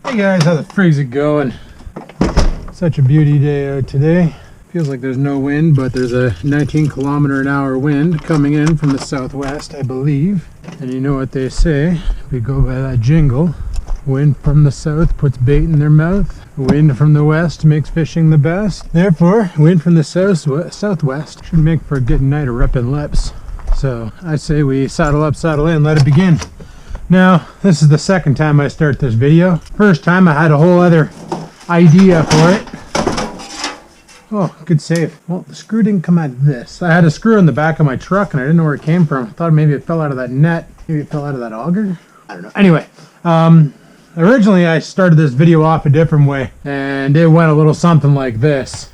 Hey guys, how the frig's it going? Such a beauty day out today. Feels like there's no wind, but there's a 19-kilometer-an-hour wind coming in from the southwest, I believe. And you know what they say, we go by that jingle. Wind from the south puts bait in their mouth. Wind from the west makes fishing the best. Therefore, wind from the southwest should make for a good night of ripping lips. So I say we saddle up, saddle in, let it begin. Now, this is the second time I start this video. First time I had a whole other idea for it. Oh, good save. Well, the screw didn't come out of this. I had a screw in the back of my truck and I didn't know where it came from. I thought maybe it fell out of that net. Maybe it fell out of that auger. I don't know. Anyway, originally I started this video off a different way and it went a little something like this.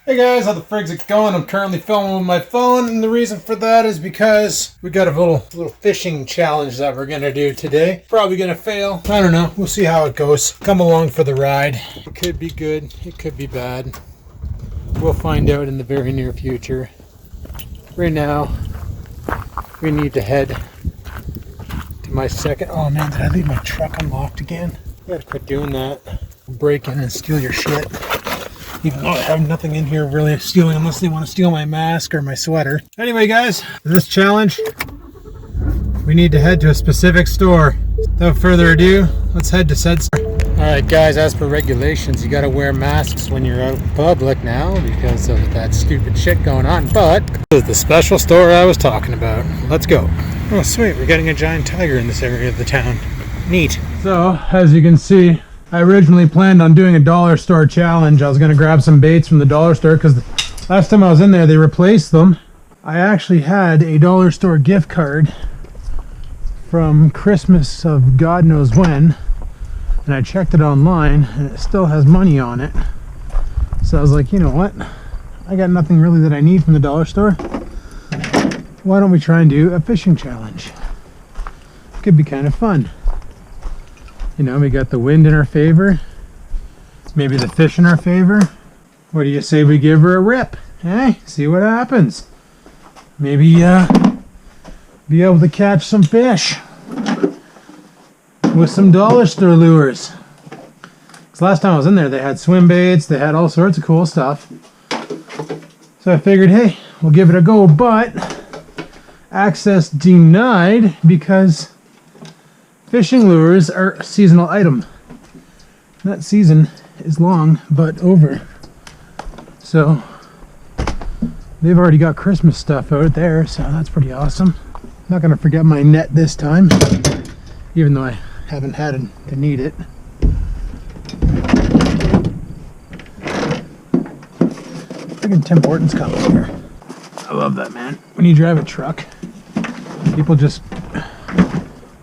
Hey guys, how the frig's it going? I'm currently filming with my phone, and the reason for that is because we got a little fishing challenge that we're gonna do today. Probably gonna fail. I don't know. We'll see how it goes. Come along for the ride. It could be good. It could be bad. We'll find out in the very near future. Right now, we need to head to my second. Oh man, did I leave my truck unlocked again? You gotta quit doing that. Break in and steal your shit. Even though I have nothing in here really stealing unless they want to steal my mask or my sweater. Anyway guys, for this challenge, we need to head to a specific store. Without further ado, let's head to said store. Alright guys, as per regulations, you gotta wear masks when you're out in public now because of that stupid shit going on. But this is the special store I was talking about. Let's go. Oh sweet, we're getting a giant tiger in this area of the town. Neat. So, as you can see, I originally planned on doing a dollar store challenge. I was going to grab some baits from the dollar store because last time I was in there they replaced them. I actually had a dollar store gift card from Christmas of God knows when, and I checked it online and it still has money on it. So I was like, you know what? I got nothing really that I need from the dollar store. Why don't we try and do a fishing challenge? Could be kind of fun. You know, we got the wind in our favor, maybe the fish in our favor. What do you say we give her a rip? Hey, see what happens. Maybe be able to catch some fish with some dollar store lures. Because last time I was in there, they had swim baits, they had all sorts of cool stuff. So I figured, hey, we'll give it a go, but access denied because fishing lures are a seasonal item. That season is long, but over. So they've already got Christmas stuff out there, so that's pretty awesome. Not gonna forget my net this time, even though I haven't had to need it. Freaking Tim Hortons comes here. I love that, man. When you drive a truck, people just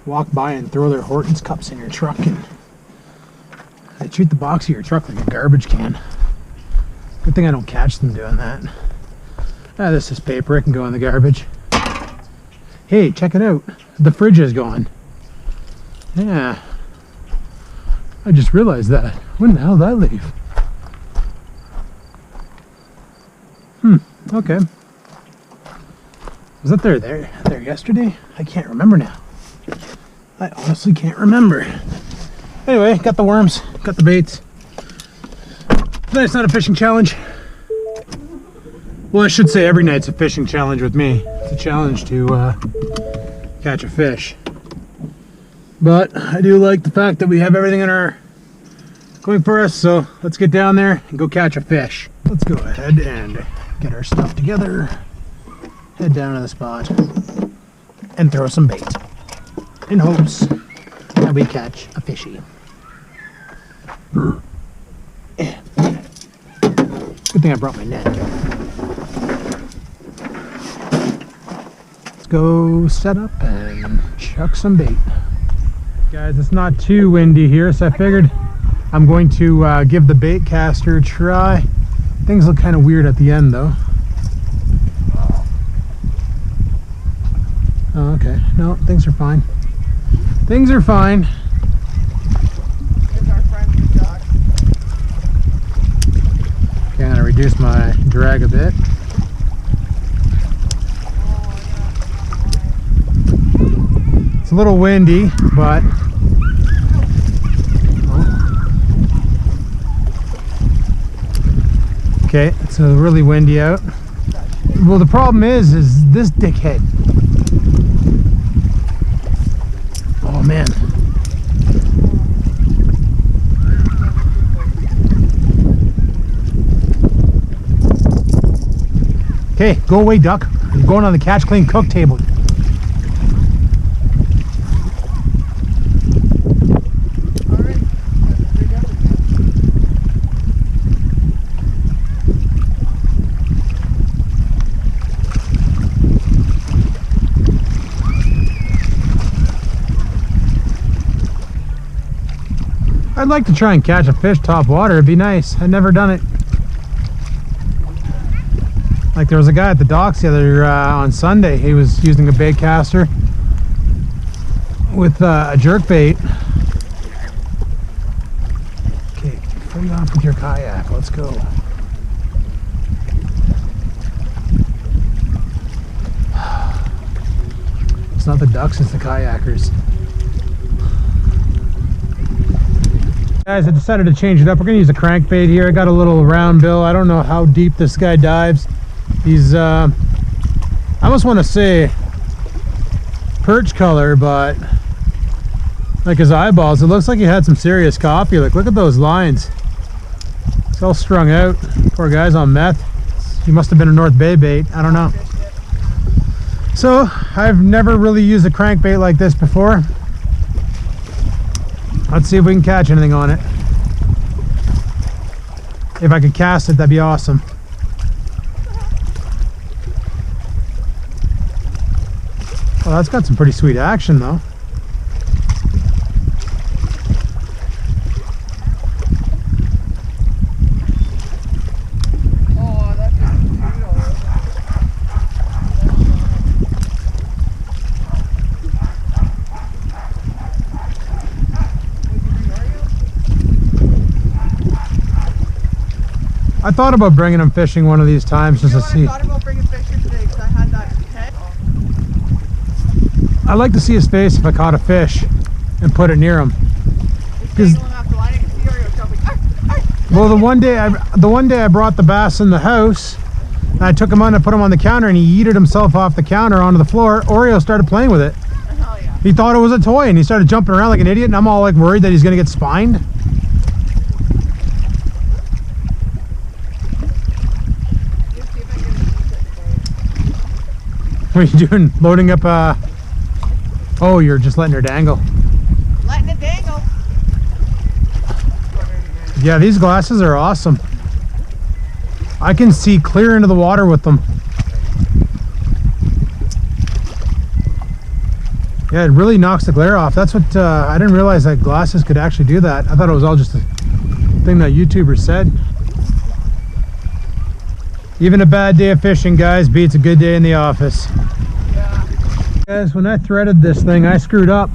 walk by and throw their Hortons cups in your truck and they treat the box of your truck like a garbage can. Good thing I don't catch them doing that. Ah, this is paper, it can go in the garbage. Hey, check it out. The fridge is gone. Yeah. I just realized that. When the hell did I leave? Okay. Was that there yesterday? I can't remember now. I honestly can't remember. Anyway, got the worms, got the baits. Tonight's not a fishing challenge. Well, I should say every night's a fishing challenge with me. It's a challenge to catch a fish. But I do like the fact that we have everything in our going for us, so let's get down there and go catch a fish. Let's go ahead and get our stuff together, head down to the spot, and throw some bait in hopes that we catch a fishy. Good thing I brought my net. Let's go set up and chuck some bait. Guys, it's not too windy here, so I figured I'm going to give the bait caster a try. Things look kind of weird at the end though. Oh, okay. No, things are fine. Things are fine. There's our friend the duck. Okay, I'm gonna reduce my drag a bit. It's a little windy, but oh, Okay, it's really windy out. Well, the problem is this dickhead. Oh man. Okay, go away, duck. I'm going on the catch, clean, cook table. I'd like to try and catch a fish top water. It'd be nice. I've never done it. Like there was a guy at the docks the other on Sunday. He was using a bait caster with a jerk bait. Okay, free off with your kayak. Let's go. It's not the ducks, it's the kayakers. Guys, I decided to change it up. We're going to use a crankbait here. I got a little round bill. I don't know how deep this guy dives. He's, I almost want to say perch color, but like his eyeballs, it looks like he had some serious coffee. Like, look at those lines. It's all strung out. Poor guy's on meth. He must have been a North Bay bait. I don't know. So, I've never really used a crankbait like this before. Let's see if we can catch anything on it. If I could cast it, that'd be awesome. Well, that's got some pretty sweet action though. Oh, that's just brutal. I thought about bringing him fishing one of these times just to see. I thought about bringing fish here today because I had that head. I'd like to see his face if I caught a fish and put it near him. Well, the one day I brought the bass in the house, and I took him on and put him on the counter, and he yeeted himself off the counter onto the floor. Oreo started playing with it. Hell yeah. He thought it was a toy, and he started jumping around like an idiot, and I'm all like worried that he's gonna get spined. What are you doing? Loading up oh, you're just letting her dangle. Letting it dangle. Yeah, these glasses are awesome. I can see clear into the water with them. Yeah, it really knocks the glare off. That's what I didn't realize that glasses could actually do that. I thought it was all just a thing that YouTubers said. Even a bad day of fishing, guys, beats a good day in the office. Yeah. Guys, when I threaded this thing, I screwed up.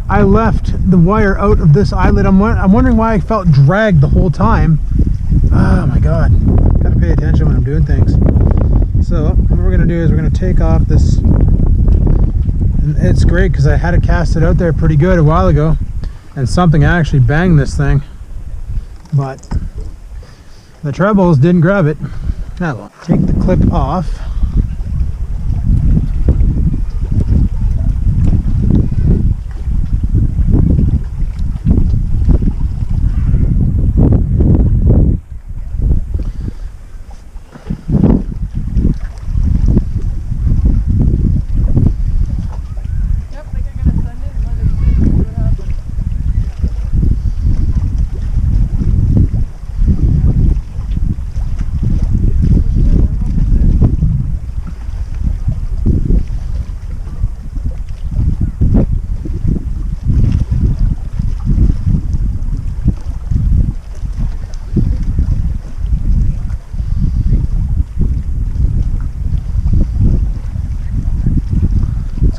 I left the wire out of this eyelet. I'm wondering why I felt dragged the whole time. Oh my God. Gotta pay attention when I'm doing things. So what we're gonna do is we're gonna take off this. And it's great because I had it casted out there pretty good a while ago, and something actually banged this thing, but the trebles didn't grab it. Now we'll take the clip off.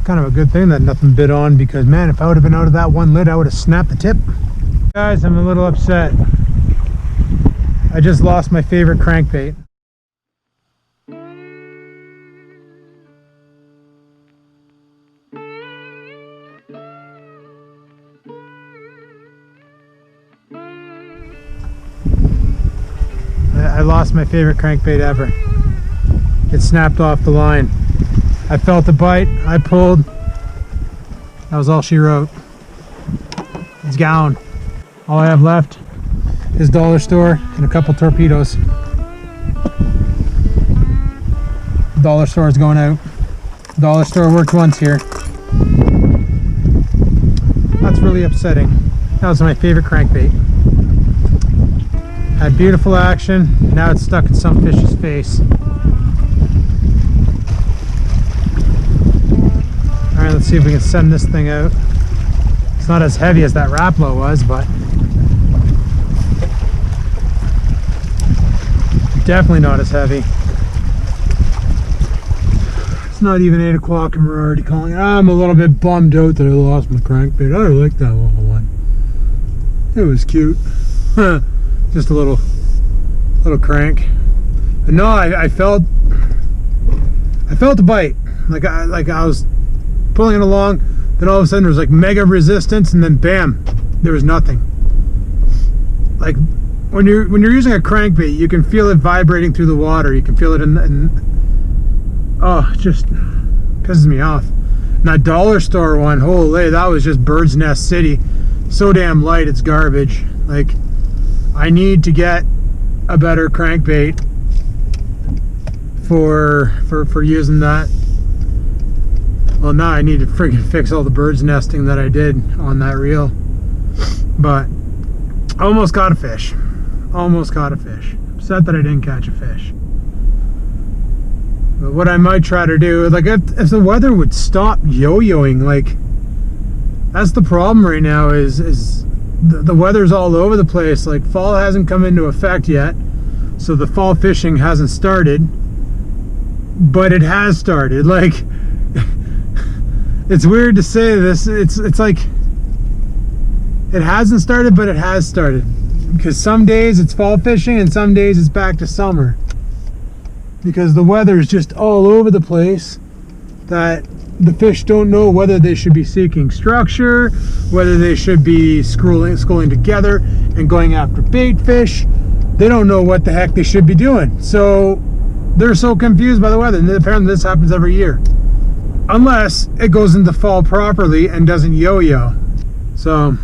Kind of a good thing that nothing bit on, because man, if I would have been out of that one lid, I would have snapped the tip. Guys, I'm a little upset. I just lost my favorite crankbait. I I lost my favorite crankbait ever. It snapped off the line. I felt the bite, I pulled. That was all she wrote. It's gone. All I have left is dollar store and a couple torpedoes. Dollar store is going out. Dollar store worked once here. That's really upsetting. That was my favorite crankbait. Had beautiful action. Now it's stuck in some fish's face. Alright, let's see if we can send this thing out. It's not as heavy as that Rapalo was, but definitely not as heavy. It's not even 8 o'clock and we're already calling it. I'm a little bit bummed out that I lost my crankbait. I like that little one. It was cute. Just a little crank. But no, I felt the bite. Like I was pulling it along, then all of a sudden there was like mega resistance, and then bam, there was nothing. Like when you're using a crankbait, you can feel it vibrating through the water. You can feel it oh, it just pisses me off. And that dollar store one, holy, that was just bird's nest city. So damn light, it's garbage. Like, I need to get a better crankbait for using that. Well, now I need to freaking fix all the bird's nesting that I did on that reel. But almost got a fish. Almost caught a fish. Upset that I didn't catch a fish. But what I might try to do, like if the weather would stop yo-yoing, like that's the problem right now is the weather's all over the place. Like fall hasn't come into effect yet, so the fall fishing hasn't started, but it has started. Like it's weird to say this. It's like it hasn't started, but it has started, because some days it's fall fishing and some days it's back to summer, because the weather is just all over the place that the fish don't know whether they should be seeking structure, whether they should be schooling together and going after bait fish. They don't know what the heck they should be doing. So they're so confused by the weather. And apparently this happens every year. Unless it goes into fall properly and doesn't yo-yo. So,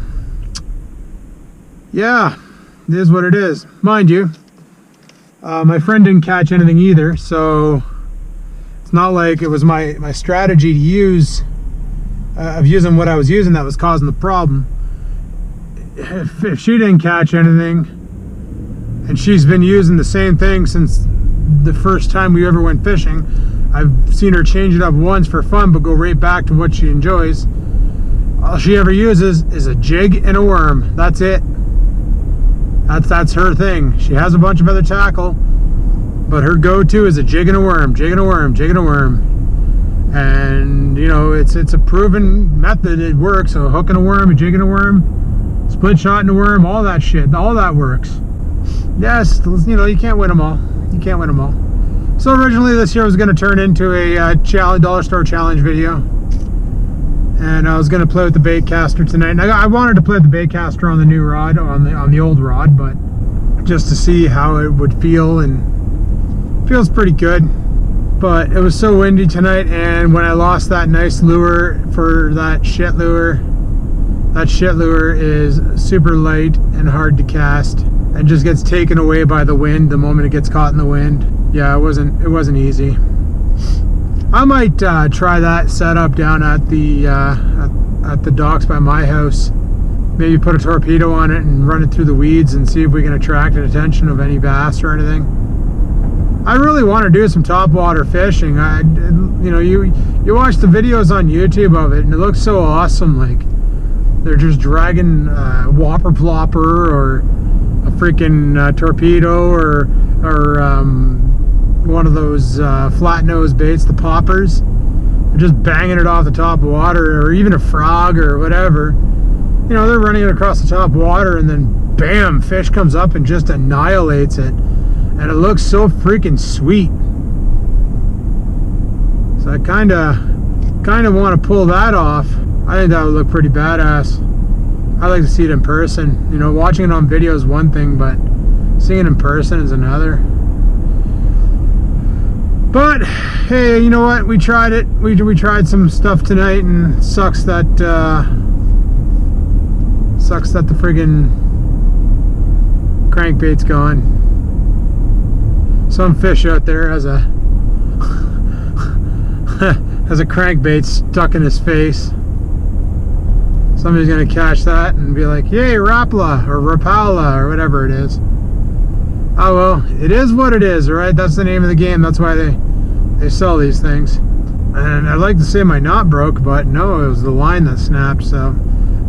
yeah, it is what it is. Mind you, my friend didn't catch anything either, so it's not like it was my strategy to use of using what I was using that was causing the problem. If she didn't catch anything, and she's been using the same thing since the first time we ever went fishing, I've seen her change it up once for fun, but go right back to what she enjoys. All she ever uses is a jig and a worm. That's it. That's her thing. She has a bunch of other tackle, but her go-to is a jig and a worm, jig and a worm, jig and a worm. And you know, it's a proven method. It works. So a hook and a worm, a jig and a worm, split shot and a worm, all that shit, all that works. Yes, you know, you can't win them all. You can't win them all. So originally this year was going to turn into a dollar store challenge video, and I was going to play with the bait caster tonight. And I wanted to play with the bait caster on the new rod, on the old rod, but just to see how it would feel, and it feels pretty good. But it was so windy tonight, and when I lost that nice lure for that shit lure is super light and hard to cast, and just gets taken away by the wind the moment it gets caught in the wind. Yeah, it wasn't easy. I might try that setup down at the docks by my house. Maybe put a torpedo on it and run it through the weeds and see if we can attract the attention of any bass or anything. I really want to do some topwater fishing. You know, you watch the videos on YouTube of it, and it looks so awesome. Like they're just dragging whopper plopper or a freaking torpedo or one of those flat nose baits, the poppers. They're just banging it off the top of water, or even a frog or whatever. You know, they're running it across the top of water, and then bam, fish comes up and just annihilates it. And it looks so freaking sweet. So I kind of want to pull that off. I think that would look pretty badass. I'd like to see it in person. You know, watching it on video is one thing, but Seeing in person is another. But hey, you know what? We tried it. We tried some stuff tonight, and it sucks that the friggin' crankbait's gone. Some fish out there has a has a crankbait stuck in his face. Somebody's gonna catch that and be like, "Yay, Rapala or Rapala or whatever it is." Oh well, it is what it is, right? That's the name of the game. That's why they sell these things. And I'd like to say my knot broke, but no, it was the line that snapped. So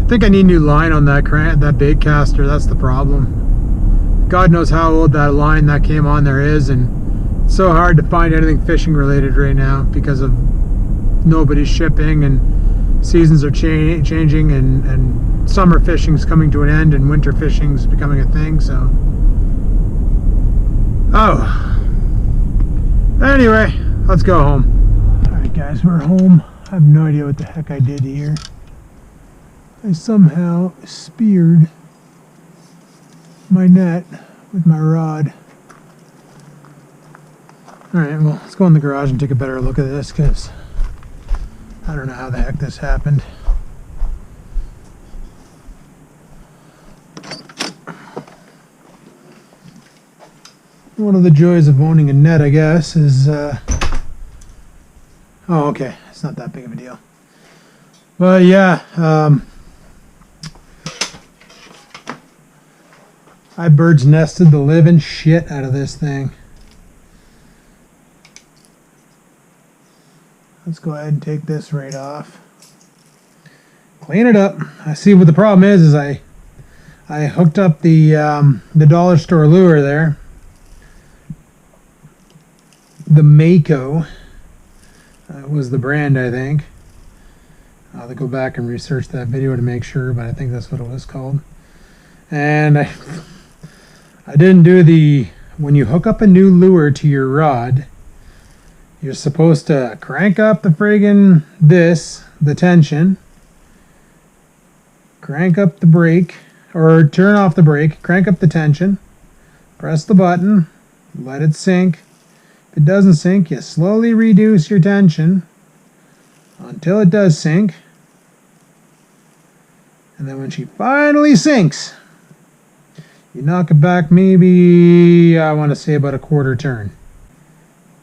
I think I need new line on that bait caster. That's the problem. God knows how old that line that came on there is, and it's so hard to find anything fishing related right now because of nobody's shipping and seasons are changing, and summer fishing's coming to an end and winter fishing's becoming a thing. So anyway, let's go home. Alright guys, we're home. I have no idea what the heck I did here. I somehow speared my net with my rod. Alright, well, let's go in the garage and take a better look at this, because I don't know how the heck this happened. One of the joys of owning a net, I guess, is oh, okay, it's not that big of a deal. But yeah, I bird's nested the living shit out of this thing. Let's go ahead and take this right off. Clean it up. I see what the problem is I hooked up the dollar store lure there. The Mako was the brand, I think. I'll have to go back and research that video to make sure, but I think that's what it was called. And I didn't do when you hook up a new lure to your rod, you're supposed to crank up the friggin' the tension, crank up the brake, or turn off the brake, crank up the tension, press the button, let it sink. If it doesn't sink, you slowly reduce your tension until it does sink. And then when she finally sinks, you knock it back maybe, I want to say about a quarter turn.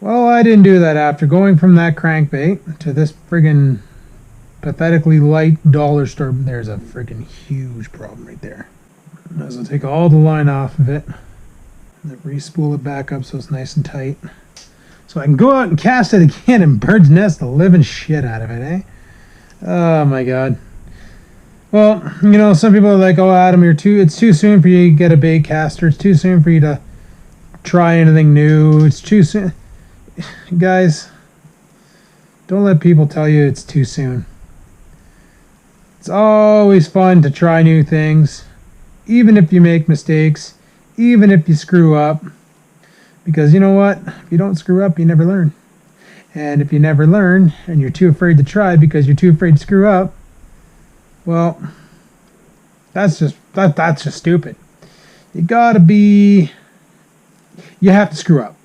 Well, I didn't do that after going from that crankbait to this friggin' pathetically light dollar store. There's a friggin' huge problem right there. Might as well take all the line off of it. And then re-spool it back up so it's nice and tight. So I can go out and cast it again and bird's nest the living shit out of it, eh? Oh my god. Well, you know, some people are like, "Oh, Adam, it's too soon for you to get a bait caster. It's too soon for you to try anything new. It's too soon." Guys, don't let people tell you it's too soon. It's always fun to try new things, even if you make mistakes, even if you screw up. Because you know what? If you don't screw up, you never learn. And if you never learn, and you're too afraid to try because you're too afraid to screw up, well, that's just stupid. You have to screw up.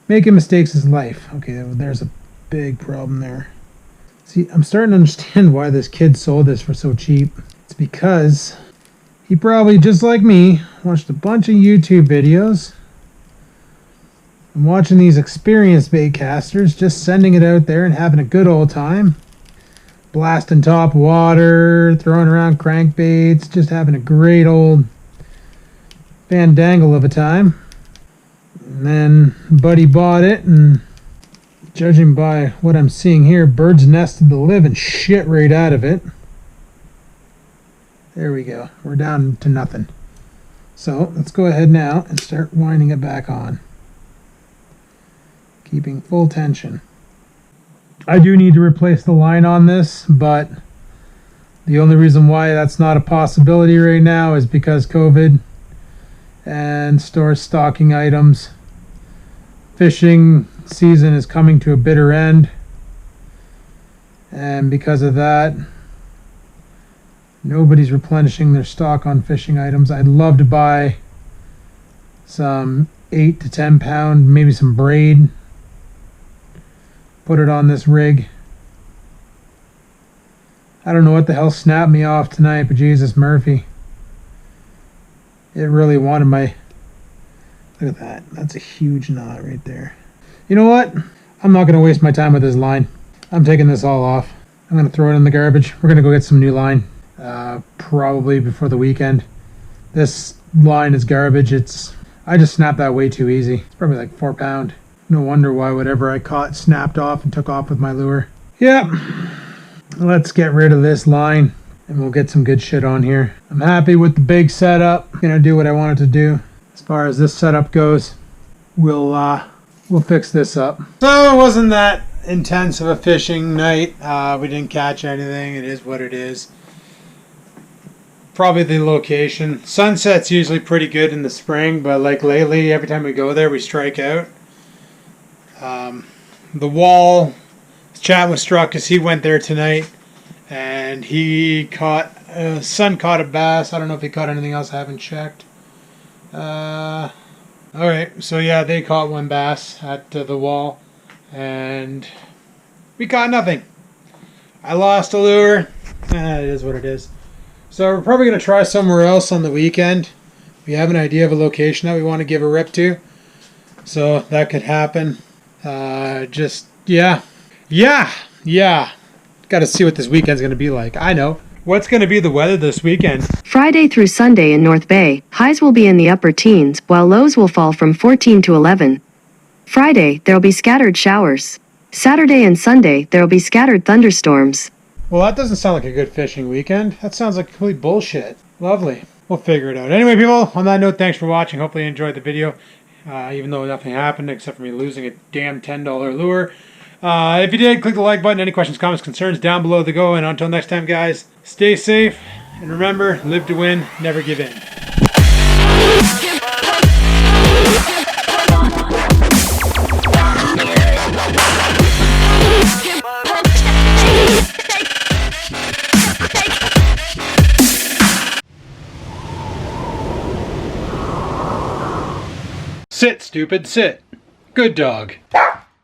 Making mistakes is life. Okay, there's a big problem there. See, I'm starting to understand why this kid sold this for so cheap. It's because he probably, just like me, watched a bunch of YouTube videos. I'm watching these experienced bait casters just sending it out there and having a good old time. Blasting top water, throwing around crankbaits, just having a great old fandangle of a time. And then Buddy bought it, and judging by what I'm seeing here, bird's nested the living shit right out of it. There we go. We're down to nothing. So let's go ahead now and start winding it back on. Keeping full tension. I do need to replace the line on this, but the only reason why that's not a possibility right now is because COVID and store stocking items. Fishing season is coming to a bitter end, and because of that, nobody's replenishing their stock on fishing items. I'd love to buy some 8 to 10 pound, maybe some braid. Put it on this rig. I don't know what the hell snapped me off tonight, but Jesus Murphy. It really wanted my... Look at that. That's a huge knot right there. You know what? I'm not going to waste my time with this line. I'm taking this all off. I'm going to throw it in the garbage. We're going to go get some new line. Probably before the weekend. This line is garbage. I just snapped that way too easy. It's probably like 4 pound. No wonder why whatever I caught snapped off and took off with my lure. Yeah. Let's get rid of this line and we'll get some good shit on here. I'm happy with the big setup. Gonna do what I wanted to do. As far as this setup goes, we'll fix this up. So it wasn't that intense of a fishing night. We didn't catch anything. It is what it is. Probably the location. Sunset's usually pretty good in the spring, but like lately, every time we go there, we strike out. The wall, chat was struck because he went there tonight, and he caught, son caught a bass. I don't know if he caught anything else. I haven't checked. Alright, so yeah, they caught one bass at the wall, and we caught nothing. I lost a lure. It is what it is. So we're probably going to try somewhere else on the weekend. We have an idea of a location that we want to give a rip to, so that could happen. Yeah. Got to see what this weekend's going to be like. I know. What's going to be the weather this weekend? Friday through Sunday in North Bay, highs will be in the upper teens, while lows will fall from 14 to 11. Friday, there'll be scattered showers. Saturday and Sunday, there'll be scattered thunderstorms. Well, that doesn't sound like a good fishing weekend. That sounds like complete bullshit. Lovely. We'll figure it out. Anyway, people, on that note, thanks for watching. Hopefully you enjoyed the video, even though nothing happened except for me losing a damn $10 lure. If you did, click the like button. Any questions, comments, concerns down below the go. And until next time, guys, stay safe. And remember, live to win, never give in. Sit, stupid, sit. Good dog.